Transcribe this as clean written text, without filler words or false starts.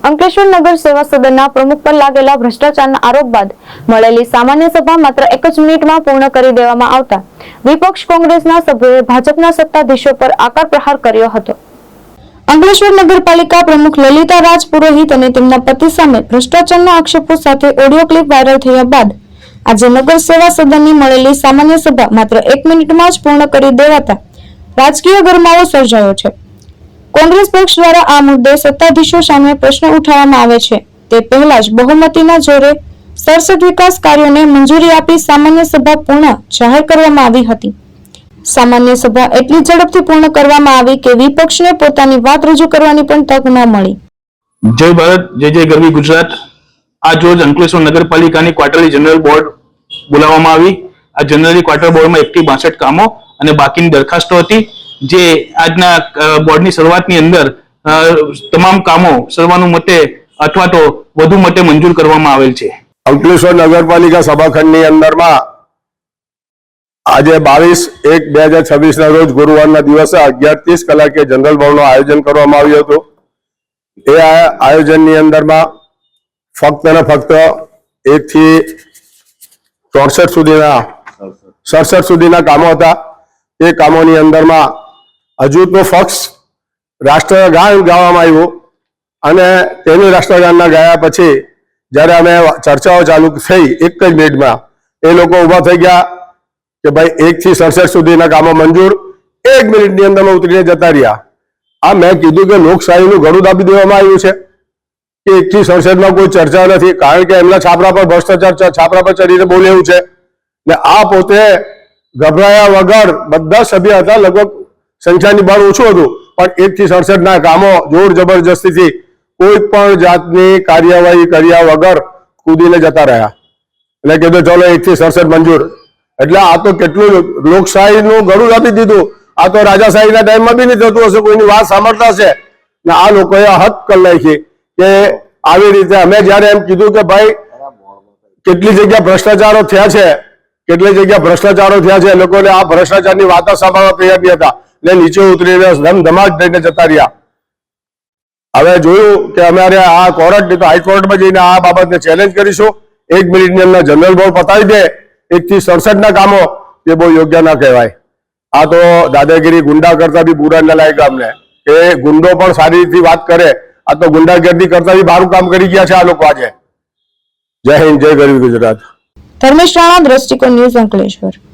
અંકલેશ્વર નગર સેવા સદનના પ્રમુખ પર લાગેલા ભ્રષ્ટાચારના આરોપ બાદ મળેલી સામાન્ય સભા માત્ર 1 જ મિનિટમાં પૂર્ણ કરી દેવામાં આવતા વિપક્ષ કોંગ્રેસના સભ્યોએ ભાજપના સત્તાધીશો પર આકરા પ્રહાર કર્યો હતો। અંકલેશ્વર નગરપાલિકા પ્રમુખ લલિતા રાજ પુરોહિત અને તેમના પતિ સામે ભ્રષ્ટાચારના આક્ષેપો સાથે ઓડિયો ક્લિપ વાયરલ થયા બાદ આજે નગર સેવા સદનની મળેલી સામાન્ય સભા માત્ર 1 મિનિટમાં જ પૂર્ણ કરી દેવાતા રાજકીય ગરમાવો સર્જાયો છે। કોંગ્રેસ પક્ષ દ્વારા આ મુદ્દે સત્તાધીશો સામે પ્રશ્ન ઉઠાવવામાં આવે છે તે પહેલા જ બહુમતીના જોરે 67 વિકાસ કાર્યોને મંજૂરી આપી સામાન્ય સભા પૂર્ણ જાહેર કરવામાં આવી હતી। સામાન્ય સભા એટલી ઝડપથી પૂર્ણ કરવામાં આવી કે વિપક્ષને પોતાની વાત રજૂ કરવાની પણ તક ન મળી। જય ભારત, જય જય ગરવી ગુજરાત। આજ રોજ અંકલેશ્વર નગરપાલિકાની ક્વાર્ટરલી જનરલ બોર્ડ બોલાવવામાં આવી। આ જનરલી ક્વાર્ટર બોર્ડમાં 162 કામો અને બાકીની દરખાસ્તો હતી જે આજના બોર્ડની શરૂઆતની અંદર તમામ કામો સર્વાનુમતે અથવા તો વધુ મતે મંજૂર કરવામાં આવેલ છે। અંકલેશ્વર નગરપાલિકા સભાખંડની અંદરમાં આજે 22/1/2026 ના રોજ ગુરુવારના દિવસે 11:30 કલાકે જનરલ બોર્ડનું આયોજન કરવામાં આવ્યું હતું। એ આયોજનની અંદરમાં ફક્ત ને ફક્ત 1 થી 67 સુધીના કામો હતા। એ કામોની અંદરમાં હજુ તો ફક્ત રાષ્ટ્રગાન ગાવામાં આવ્યું અને તેની રાષ્ટ્રગાનના ગાયા પછી જ્યારે અમે ચર્ચાઓ ચાલુ થઈ 1 જ મિનિટમાં એ લોકો ઊભા થઈ ગયા કે ભાઈ 1 થી 67 સુધીના કામો મંજૂર, 1 મિનિટની અંદરમાં ઉતરીને જતા રહ્યા। આ મેં કીધું કે લોકશાહીનું ઘડું દાબી દેવામાં આવ્યું છે કે 1 થી 67માં કોઈ ચર્ચા નથી, કારણ કે એમના છાપરા પર ભ્રષ્ટાચાર છાપરા પર ચડીને બોલે એવું છે ને આ પોતે ગભરાયા વગર બધા સભ્ય હતા, લગભગ સંખ્યાની બળ ઓછું હતું પણ 1 થી 67 ના કામો જોર જબરજસ્તીથી કોઈ પણ જાતની કાર્યવાહી કર્યા વગર કૂદીને જતા રહ્યા એટલે કીધું ચલો 1 થી 67 મંજૂર। એટલે આ તો કેટલું લોકશાહીનું ગળું દાબી દીધું। આ તો રાજાશાહીના ટાઈમમાં બી નહીં થતું હશે, કોઈની વાત સાંભળતા હશે ને આ લોકોએ હદ કરી નાખી કે આવી રીતે અમે જયારે એમ કીધું કે ભાઈ કેટલી જગ્યા ભ્રષ્ટાચારો થયા છે, કેટલી જગ્યા ભ્રષ્ટાચારો થયા છે, લોકોને આ ભ્રષ્ટાચારની વાતો સાંભળવા તૈયાર નહીં હતા એટલે નીચે ઉતરીને ધમધમાટ થઈને જતા રહ્યા। હવે જોયું કે અમારે આ કોર્ટ તો હાઈકોર્ટમાં જઈને આ બાબતને ચેલેન્જ કરીશું। 1 મિનિટની અંદર જનરલ બોર્ડ પતાવી દે 1 થી 67 ના કામો, એ બહુ યોગ્ય ના કહેવાય। આ તો દાદાગીરી ગુંડા કરતા બી બુરા ન લાગે અમને કે ગુંડો પણ સારી રીતે વાત કરે, આ તો ગુંડાગીરી કરતા બી સારું કામ કરી ગયા છે આ લોકો આજે। જય હિન્દ, જય ગરવી ગુજરાત। ધર્મેશ રાણા, દ્રષ્ટિકોણ ન્યૂઝ, અંકલેશ્વર।